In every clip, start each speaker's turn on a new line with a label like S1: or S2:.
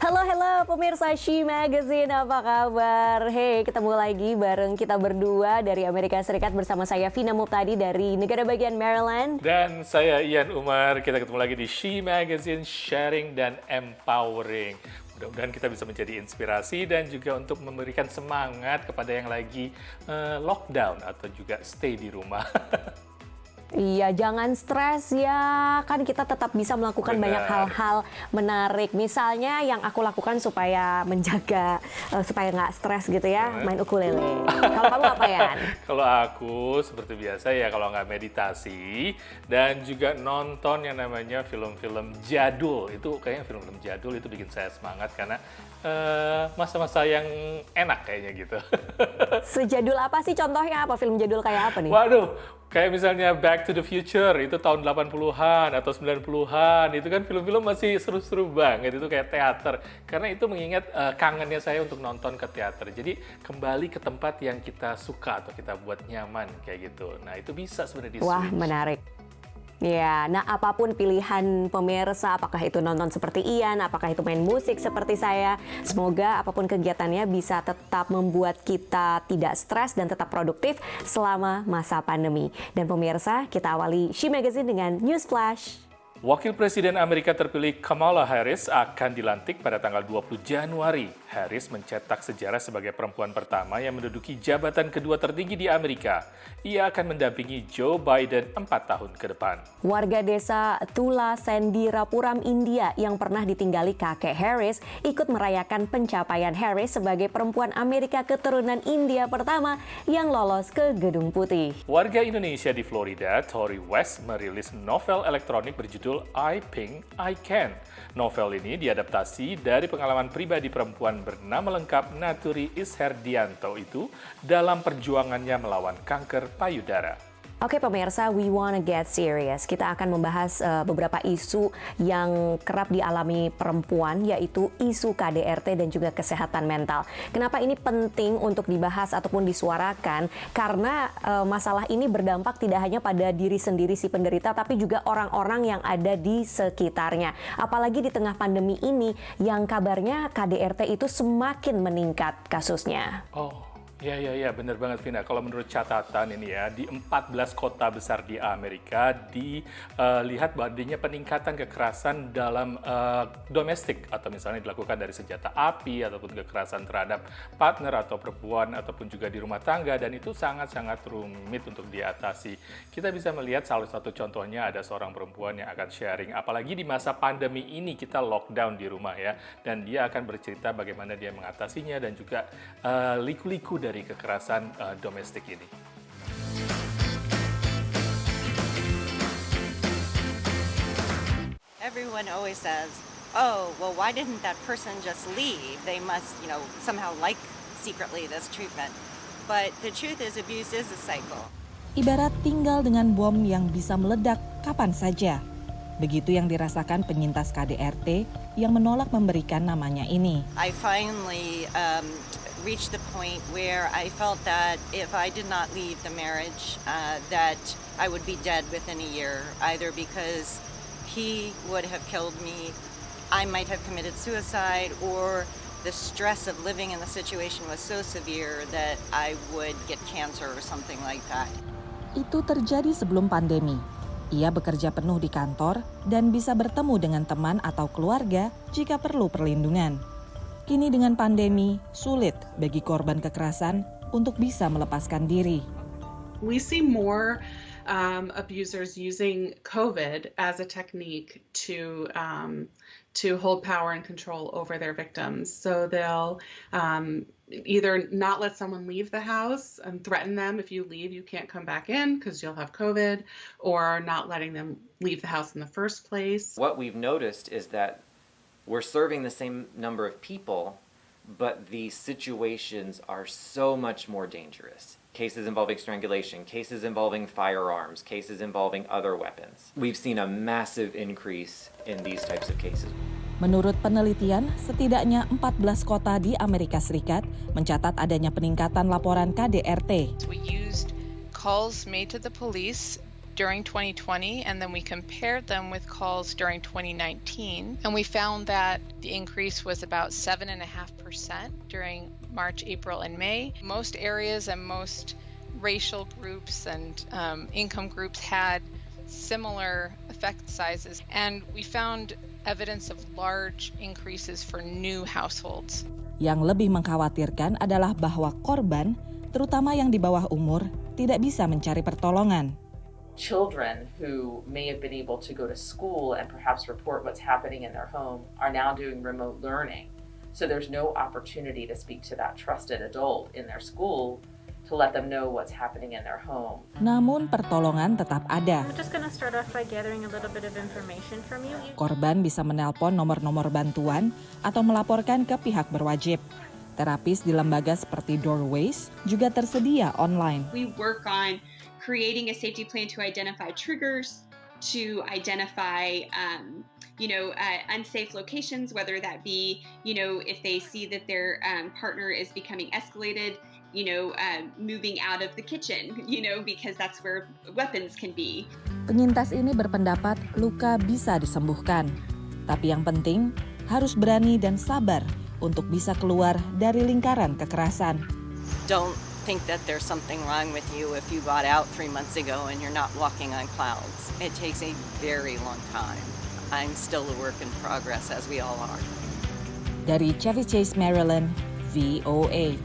S1: Halo pemirsa She Magazine, apa kabar? Hey, ketemu lagi bareng kita berdua dari Amerika Serikat bersama saya Vina Muptadi dari negara bagian Maryland.
S2: Dan saya Ian Umar, kita ketemu lagi di She Magazine, sharing dan empowering. Mudah-mudahan kita bisa menjadi inspirasi dan juga untuk memberikan semangat kepada yang lagi lockdown atau juga stay di rumah.
S1: Iya, jangan stres ya, kan kita tetap bisa melakukan banyak hal-hal menarik. Misalnya yang aku lakukan supaya menjaga, supaya nggak stres gitu ya, main ukulele. Kalau kamu apa ya?
S2: Kalau aku seperti biasa ya, kalau nggak meditasi dan juga nonton yang namanya film-film jadul. Itu kayaknya film-film jadul itu bikin saya semangat karena masa-masa yang enak kayaknya gitu.
S1: Sejadul apa sih contohnya, apa film jadul kayak apa nih?
S2: Waduh, kayak misalnya Back to the Future, itu tahun 80-an atau 90-an, itu kan film-film masih seru-seru banget, itu kayak teater. Karena itu mengingat kangennya saya untuk nonton ke teater. Jadi kembali ke tempat yang kita suka atau kita buat nyaman kayak gitu. Nah itu bisa sebenarnya di-switch.
S1: Wah, menarik. Ya, nah apapun pilihan pemirsa, apakah itu nonton seperti Ian, apakah itu main musik seperti saya, semoga apapun kegiatannya bisa tetap membuat kita tidak stres dan tetap produktif selama masa pandemi. Dan pemirsa, kita awali She Magazine dengan News Flash.
S2: Wakil Presiden Amerika terpilih Kamala Harris akan dilantik pada tanggal 20 Januari. Harris mencetak sejarah sebagai perempuan pertama yang menduduki jabatan kedua tertinggi di Amerika. Ia akan mendampingi Joe Biden 4 tahun ke depan.
S1: Warga desa Tula Sendirapuram, India yang pernah ditinggali kakek Harris ikut merayakan pencapaian Harris sebagai perempuan Amerika keturunan India pertama yang lolos ke Gedung Putih.
S2: Warga Indonesia di Florida, Tori West, merilis novel elektronik berjudul I Think I Can. Novel ini diadaptasi dari pengalaman pribadi perempuan bernama lengkap Naturi Isherdianto itu dalam perjuangannya melawan kanker payudara.
S1: Oke pemirsa, we wanna get serious. Kita akan membahas beberapa isu yang kerap dialami perempuan, yaitu isu KDRT dan juga kesehatan mental. Kenapa ini penting untuk dibahas ataupun disuarakan? Karena masalah ini berdampak tidak hanya pada diri sendiri si penderita, tapi juga orang-orang yang ada di sekitarnya. Apalagi di tengah pandemi ini, yang kabarnya KDRT itu semakin meningkat kasusnya.
S2: Ya, benar banget Vina. Kalau menurut catatan ini ya, di 14 kota besar di Amerika dilihat bahwa adanya peningkatan kekerasan dalam domestik atau misalnya dilakukan dari senjata api ataupun kekerasan terhadap partner atau perempuan ataupun juga di rumah tangga, dan itu sangat-sangat rumit untuk diatasi. Kita bisa melihat salah satu contohnya ada seorang perempuan yang akan sharing, apalagi di masa pandemi ini kita lockdown di rumah ya, dan dia akan bercerita bagaimana dia mengatasinya dan juga liku-liku dari kekerasan domestik ini.
S3: Everyone always says, oh, well, why didn't that person just leave? They must, somehow like secretly this treatment. But the truth is abuse is a cycle.
S4: Ibarat tinggal dengan bom yang bisa meledak kapan saja. Begitu yang dirasakan penyintas KDRT yang menolak memberikan namanya ini.
S3: I finally reached the point where I felt that if I did not leave the marriage, that I would be dead within a year, either because he would have killed me, I might have committed suicide, or the stress of living in the situation was so severe that I would get cancer or something like that.
S4: Itu terjadi sebelum pandemi. Ia bekerja penuh di kantor dan bisa bertemu dengan teman atau keluarga jika perlu perlindungan. Kini dengan pandemi, sulit bagi korban kekerasan untuk bisa melepaskan diri.
S5: We see more abusers using COVID as a technique to hold power and control over their victims. So they'll either not let someone leave the house and threaten them, if you leave, you can't come back in because you'll have COVID, or not letting them leave the house in the first place.
S6: What we've noticed is that we're serving the same number of people, but the situations are so much more dangerous. Cases involving strangulation, cases involving firearms, cases involving other weapons. We've seen a massive increase in these types of cases.
S4: Menurut penelitian, setidaknya 14 kota di Amerika Serikat mencatat adanya peningkatan laporan KDRT.
S7: We used calls made to the police during 2020, and then we compared them with calls during 2019, and we found that the increase was about 7.5% during March, April, and May. Most areas and most racial groups and income groups had similar effect sizes, and we found evidence of large increases for new households.
S4: Yang lebih mengkhawatirkan adalah bahwa korban, terutama yang di bawah umur, tidak bisa mencari pertolongan.
S8: Children who may have been able to go to school and perhaps report what's happening in their home are now doing remote learning. So there's no opportunity to speak to that trusted adult in their school to let them know what's happening in their home.
S4: Namun pertolongan tetap ada.
S9: I'm just going to start off by gathering a little bit of information from you.
S4: Korban bisa menelpon nomor-nomor bantuan atau melaporkan ke pihak berwajib. Terapis di lembaga seperti Doorways juga tersedia online.
S10: We work on creating a safety plan to identify triggers, to identify, unsafe locations, whether that be, if they see that their partner is becoming escalated, moving out of the kitchen, because that's where weapons can be.
S4: Penyintas ini berpendapat luka bisa disembuhkan. Tapi yang penting harus berani dan sabar untuk bisa keluar dari lingkaran kekerasan.
S3: Don't think that there's something wrong with you if you got out 3 months ago and you're not walking on clouds. It takes a very long time. I'm still a work in progress, as we all are.
S4: Dari Chevy Chase, Maryland, VOA.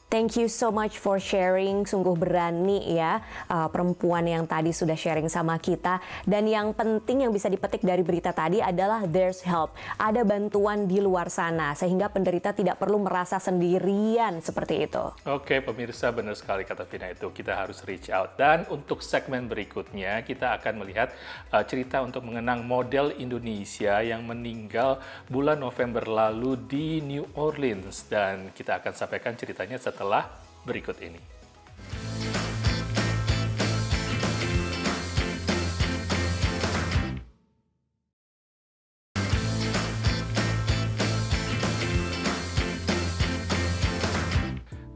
S1: Thank you so much for sharing, sungguh berani ya perempuan yang tadi sudah sharing sama kita. Dan yang penting yang bisa dipetik dari berita tadi adalah there's help. Ada bantuan di luar sana sehingga penderita tidak perlu merasa sendirian seperti itu.
S2: Oke, pemirsa, benar sekali kata Vina itu. Kita harus reach out. Dan untuk segmen berikutnya kita akan melihat cerita untuk mengenang model Indonesia yang meninggal bulan November lalu di New Orleans. Dan kita akan sampaikan ceritanya setelah berikut ini.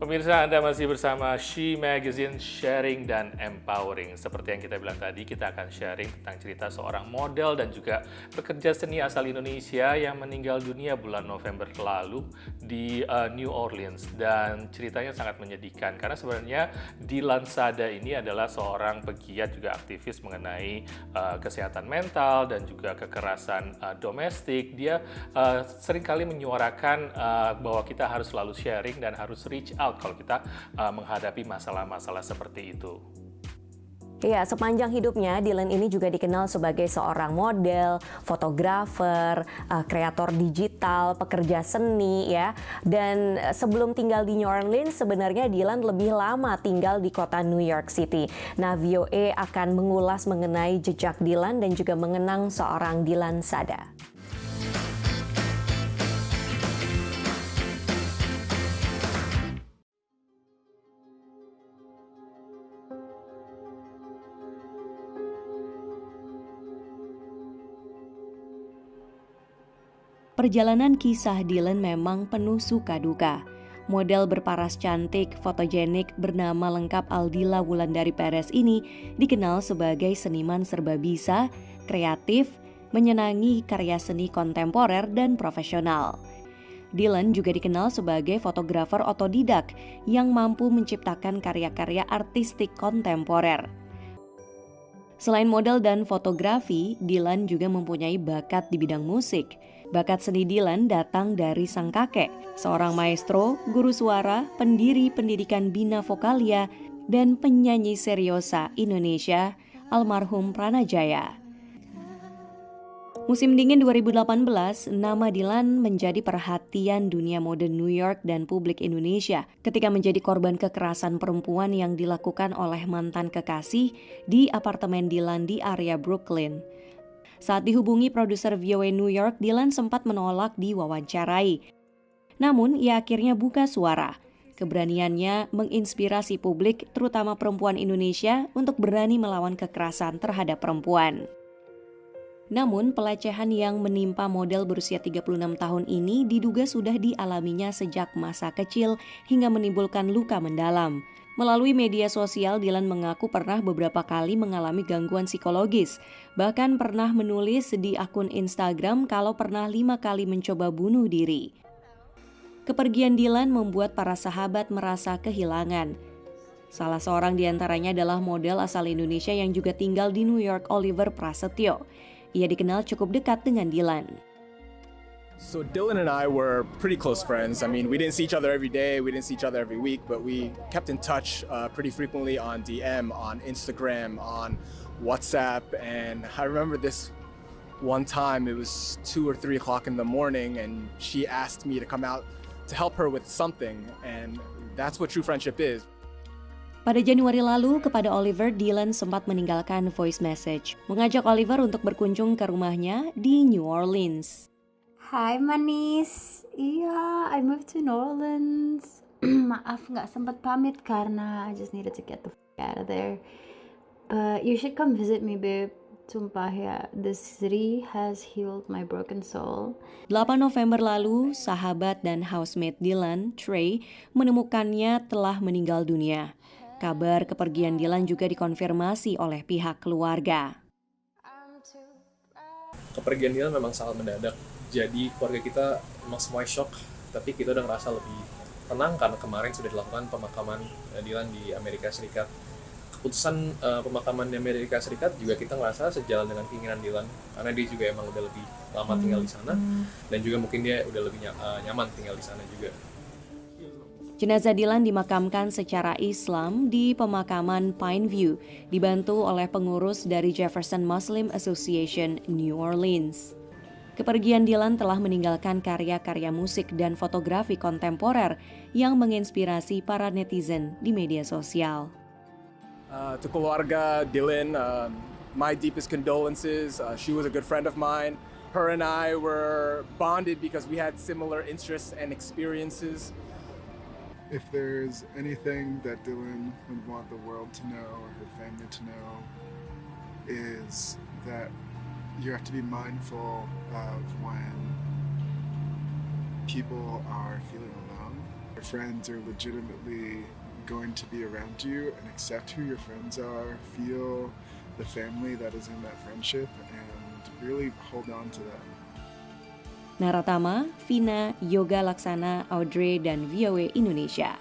S2: Pemirsa, Anda masih bersama She Magazine, sharing dan empowering. Seperti yang kita bilang tadi, kita akan sharing tentang cerita seorang model dan juga pekerja seni asal Indonesia yang meninggal dunia bulan November lalu di New Orleans. Dan ceritanya sangat menyedihkan, karena sebenarnya Dylan Sada ini adalah seorang pegiat juga aktivis mengenai kesehatan mental dan juga kekerasan domestik. Dia seringkali menyuarakan bahwa kita harus selalu sharing dan harus reach out kalau kita menghadapi masalah-masalah seperti itu.
S1: Ya, sepanjang hidupnya Dylan ini juga dikenal sebagai seorang model, fotografer, kreator digital, pekerja seni ya. Dan sebelum tinggal di New Orleans, sebenarnya Dylan lebih lama tinggal di kota New York City. Nah, VOA akan mengulas mengenai jejak Dylan dan juga mengenang seorang Dylan Sada. Perjalanan kisah Dylan memang penuh suka duka. Model berparas cantik, fotogenik bernama lengkap Aldila Wulandari Perez ini dikenal sebagai seniman serba bisa, kreatif, menyenangi karya seni kontemporer dan profesional. Dylan juga dikenal sebagai fotografer otodidak yang mampu menciptakan karya-karya artistik kontemporer. Selain model dan fotografi, Dylan juga mempunyai bakat di bidang musik. Bakat seni Dylan datang dari sang kakek, seorang maestro, guru suara, pendiri pendidikan Bina Vokalia, dan penyanyi seriosa Indonesia, almarhum Pranajaya. Musim dingin 2018, nama Dylan menjadi perhatian dunia mode New York dan publik Indonesia ketika menjadi korban kekerasan perempuan yang dilakukan oleh mantan kekasih di apartemen Dylan di area Brooklyn. Saat dihubungi produser VOA New York, Dylan sempat menolak diwawancarai. Namun, ia akhirnya buka suara. Keberaniannya menginspirasi publik, terutama perempuan Indonesia, untuk berani melawan kekerasan terhadap perempuan. Namun, pelecehan yang menimpa model berusia 36 tahun ini diduga sudah dialaminya sejak masa kecil hingga menimbulkan luka mendalam. Melalui media sosial, Dylan mengaku pernah beberapa kali mengalami gangguan psikologis. Bahkan pernah menulis di akun Instagram kalau pernah 5 kali mencoba bunuh diri. Kepergian Dylan membuat para sahabat merasa kehilangan. Salah seorang di antaranya adalah model asal Indonesia yang juga tinggal di New York, Oliver Prasetyo. Ia dikenal cukup dekat dengan Dylan.
S11: So Dylan and I were pretty close friends. I mean, we didn't see each other every day, we didn't see each other every week, but we kept in touch pretty frequently on DM, on Instagram, on WhatsApp. And I remember this one time, it was 2 or 3 o'clock in the morning, and she asked me to come out to help her with something. And that's what true friendship is.
S1: Pada Januari lalu, kepada Oliver, Dylan sempat meninggalkan voice message, mengajak Oliver untuk berkunjung ke rumahnya di New Orleans.
S12: Hai manis, iya I moved to New Orleans. Maaf nggak sempat pamit karena I just needed to get the out of there. But you should come visit me, babe. Sumpah ya, this city has healed my broken soul.
S1: 8 November lalu, sahabat dan housemate Dylan, Trey, menemukannya telah meninggal dunia. Kabar kepergian Dylan juga dikonfirmasi oleh pihak keluarga.
S13: Kepergian Dylan memang sangat mendadak. Jadi keluarga kita memang semua shock, tapi kita udah ngerasa lebih tenang karena kemarin sudah dilakukan pemakaman Dylan di Amerika Serikat. Keputusan pemakaman di Amerika Serikat juga kita ngerasa sejalan dengan keinginan Dylan, karena dia juga emang udah lebih lama tinggal di sana, dan juga mungkin dia udah lebih nyaman tinggal di sana juga.
S1: Jenazah Dylan dimakamkan secara Islam di pemakaman Pineview, dibantu oleh pengurus dari Jefferson Muslim Association New Orleans. Kepergian Dylan telah meninggalkan karya-karya musik dan fotografi kontemporer yang menginspirasi para netizen di media sosial.
S11: To keluarga Dylan, my deepest condolences. She was a good friend of mine. Her and I were bonded because we had similar interests and experiences.
S14: If there's anything that Dylan would want the world to know or her family to know, is that you have to be mindful of when people are feeling alone. Your friends are legitimately going to be around you, and accept who your friends are, feel the family that is in that friendship, and really hold on to them.
S1: Naratama, Vina, Yoga Laksana, Audrey, dan VOA Indonesia.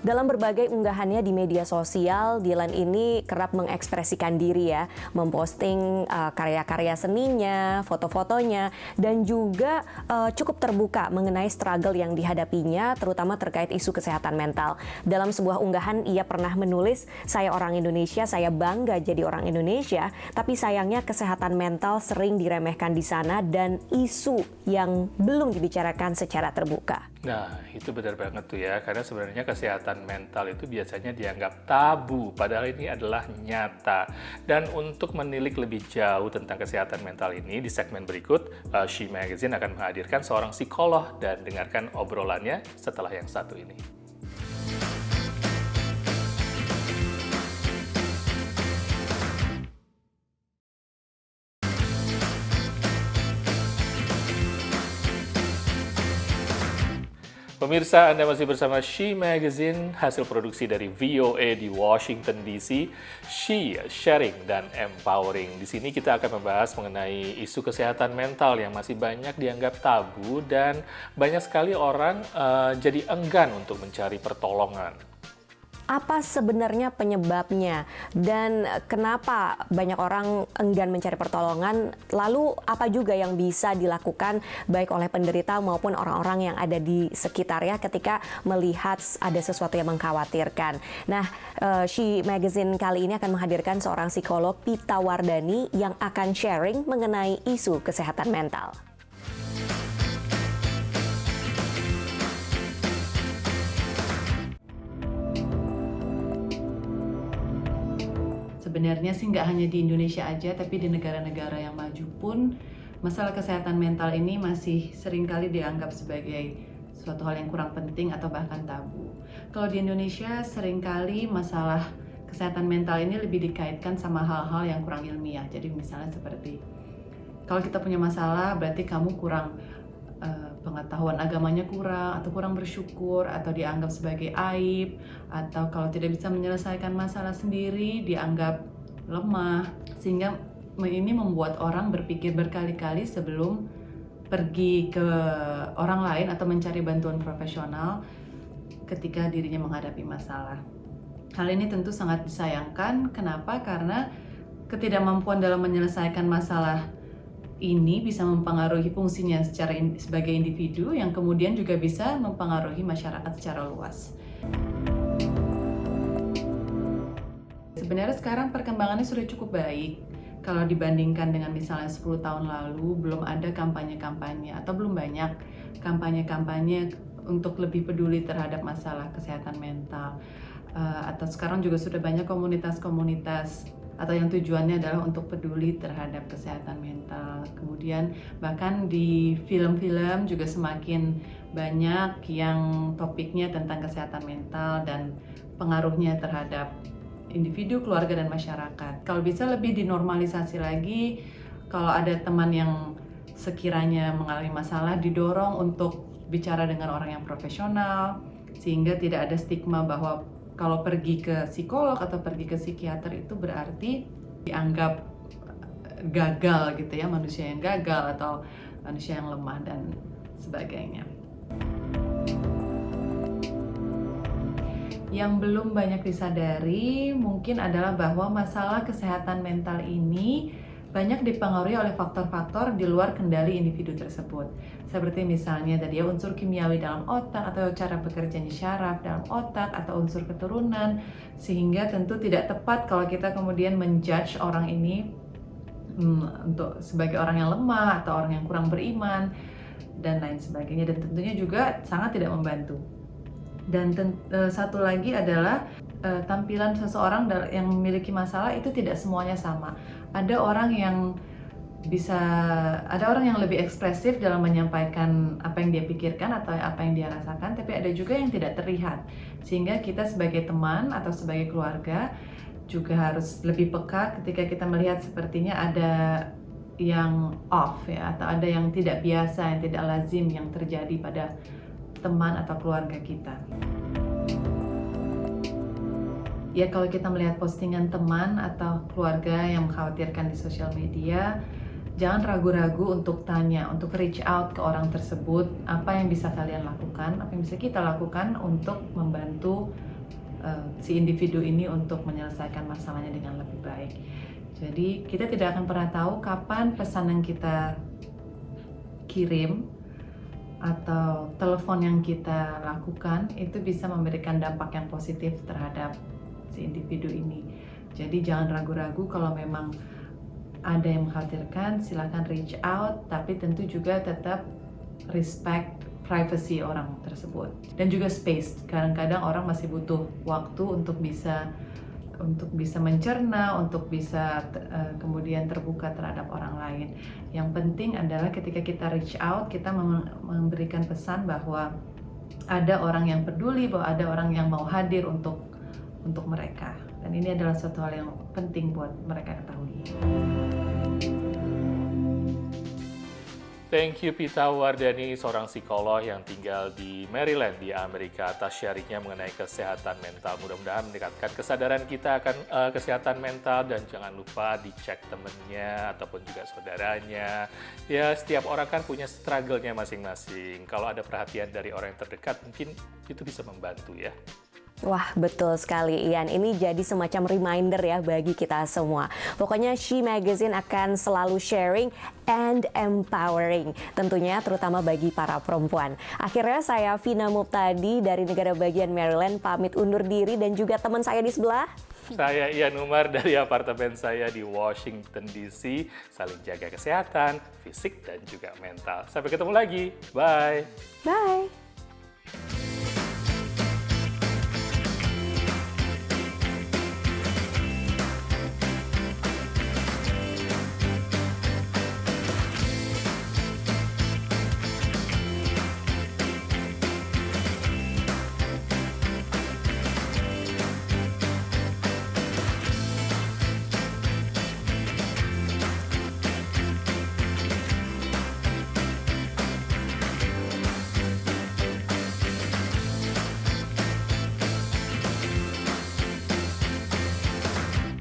S1: Dalam berbagai unggahannya di media sosial, Dylan ini kerap mengekspresikan diri ya, memposting karya-karya seninya, foto-fotonya, dan juga cukup terbuka mengenai struggle yang dihadapinya, terutama terkait isu kesehatan mental. Dalam sebuah unggahan, ia pernah menulis, "Saya orang Indonesia, saya bangga jadi orang Indonesia, tapi sayangnya kesehatan mental sering diremehkan di sana dan isu yang belum dibicarakan secara terbuka."
S2: Nah, itu benar banget tuh ya, karena sebenarnya kesehatan mental itu biasanya dianggap tabu, padahal ini adalah nyata. Dan untuk menilik lebih jauh tentang kesehatan mental ini, di segmen berikut, She Magazine akan menghadirkan seorang psikolog dan dengarkan obrolannya setelah yang satu ini. Pemirsa, Anda masih bersama She Magazine, hasil produksi dari VOA di Washington DC. She, sharing dan empowering. Di sini kita akan membahas mengenai isu kesehatan mental yang masih banyak dianggap tabu dan banyak sekali orang jadi enggan untuk mencari pertolongan.
S1: Apa sebenarnya penyebabnya dan kenapa banyak orang enggan mencari pertolongan? Lalu apa juga yang bisa dilakukan baik oleh penderita maupun orang-orang yang ada di sekitarnya ketika melihat ada sesuatu yang mengkhawatirkan? Nah, She Magazine kali ini akan menghadirkan seorang psikolog, Pita Wardani, yang akan sharing mengenai isu kesehatan mental.
S15: Sebenarnya sih nggak hanya di Indonesia aja, tapi di negara-negara yang maju pun masalah kesehatan mental ini masih seringkali dianggap sebagai suatu hal yang kurang penting atau bahkan tabu. Kalau di Indonesia seringkali masalah kesehatan mental ini lebih dikaitkan sama hal-hal yang kurang ilmiah. Jadi misalnya seperti kalau kita punya masalah berarti kamu kurang pengetahuan agamanya kurang, atau kurang bersyukur, atau dianggap sebagai aib, atau kalau tidak bisa menyelesaikan masalah sendiri dianggap lemah, sehingga ini membuat orang berpikir berkali-kali sebelum pergi ke orang lain atau mencari bantuan profesional ketika dirinya menghadapi masalah. Hal ini tentu sangat disayangkan. Kenapa? Karena ketidakmampuan dalam menyelesaikan masalah ini bisa mempengaruhi fungsinya sebagai individu, yang kemudian juga bisa mempengaruhi masyarakat secara luas. Sebenarnya sekarang perkembangannya sudah cukup baik. Kalau dibandingkan dengan misalnya 10 tahun lalu, belum ada kampanye-kampanye atau belum banyak kampanye-kampanye untuk lebih peduli terhadap masalah kesehatan mental. Atau sekarang juga sudah banyak komunitas-komunitas atau yang tujuannya adalah untuk peduli terhadap kesehatan mental. Kemudian bahkan di film-film juga semakin banyak yang topiknya tentang kesehatan mental dan pengaruhnya terhadap individu, keluarga, dan masyarakat. Kalau bisa lebih dinormalisasi lagi, kalau ada teman yang sekiranya mengalami masalah didorong untuk bicara dengan orang yang profesional, sehingga tidak ada stigma bahwa kalau pergi ke psikolog atau pergi ke psikiater itu berarti dianggap gagal gitu ya, manusia yang gagal atau manusia yang lemah dan sebagainya. Yang belum banyak disadari mungkin adalah bahwa masalah kesehatan mental ini banyak dipengaruhi oleh faktor-faktor di luar kendali individu tersebut. Seperti misalnya tadi ya, unsur kimiawi dalam otak atau cara bekerjanya syaraf dalam otak atau unsur keturunan, sehingga tentu tidak tepat kalau kita kemudian menjudge orang ini untuk sebagai orang yang lemah atau orang yang kurang beriman dan lain sebagainya, dan tentunya juga sangat tidak membantu. Dan satu lagi adalah tampilan seseorang yang memiliki masalah itu tidak semuanya sama. Ada orang yang lebih ekspresif dalam menyampaikan apa yang dia pikirkan atau apa yang dia rasakan, tapi ada juga yang tidak terlihat. Sehingga kita sebagai teman atau sebagai keluarga juga harus lebih peka ketika kita melihat sepertinya ada yang off ya, atau ada yang tidak biasa, yang tidak lazim yang terjadi pada teman atau keluarga kita. Ya, kalau kita melihat postingan teman atau keluarga yang mengkhawatirkan di sosial media, jangan ragu-ragu untuk tanya, untuk reach out ke orang tersebut, apa yang bisa kalian lakukan, apa yang bisa kita lakukan untuk membantu si individu ini untuk menyelesaikan masalahnya dengan lebih baik. Jadi kita tidak akan pernah tahu kapan pesan yang kita kirim atau telepon yang kita lakukan itu bisa memberikan dampak yang positif terhadap si individu ini. Jadi jangan ragu-ragu, kalau memang ada yang mengkhawatirkan, silakan reach out, tapi tentu juga tetap respect privacy orang tersebut. Dan juga space, kadang-kadang orang masih butuh waktu untuk bisa mencerna, untuk bisa kemudian terbuka terhadap orang lain. Yang penting adalah ketika kita reach out, kita memberikan pesan bahwa ada orang yang peduli, bahwa ada orang yang mau hadir untuk mereka. Dan ini adalah suatu hal yang penting buat mereka ketahui.
S2: Thank you Pita Wardani, seorang psikolog yang tinggal di Maryland di Amerika, atas sharingnya mengenai kesehatan mental. Mudah-mudahan meningkatkan kesadaran kita akan kesehatan mental, dan jangan lupa dicek temennya ataupun juga saudaranya. Ya, setiap orang kan punya struggle-nya masing-masing. Kalau ada perhatian dari orang yang terdekat, mungkin itu bisa membantu ya.
S1: Wah, betul sekali Ian. Ini jadi semacam reminder ya bagi kita semua. Pokoknya She Magazine akan selalu sharing and empowering. Tentunya terutama bagi para perempuan. Akhirnya saya Vina Muptadi dari negara bagian Maryland pamit undur diri, dan juga teman saya di sebelah.
S2: Saya Ian Umar dari apartemen saya di Washington DC. Saling jaga kesehatan, fisik dan juga mental. Sampai ketemu lagi. Bye.
S1: Bye.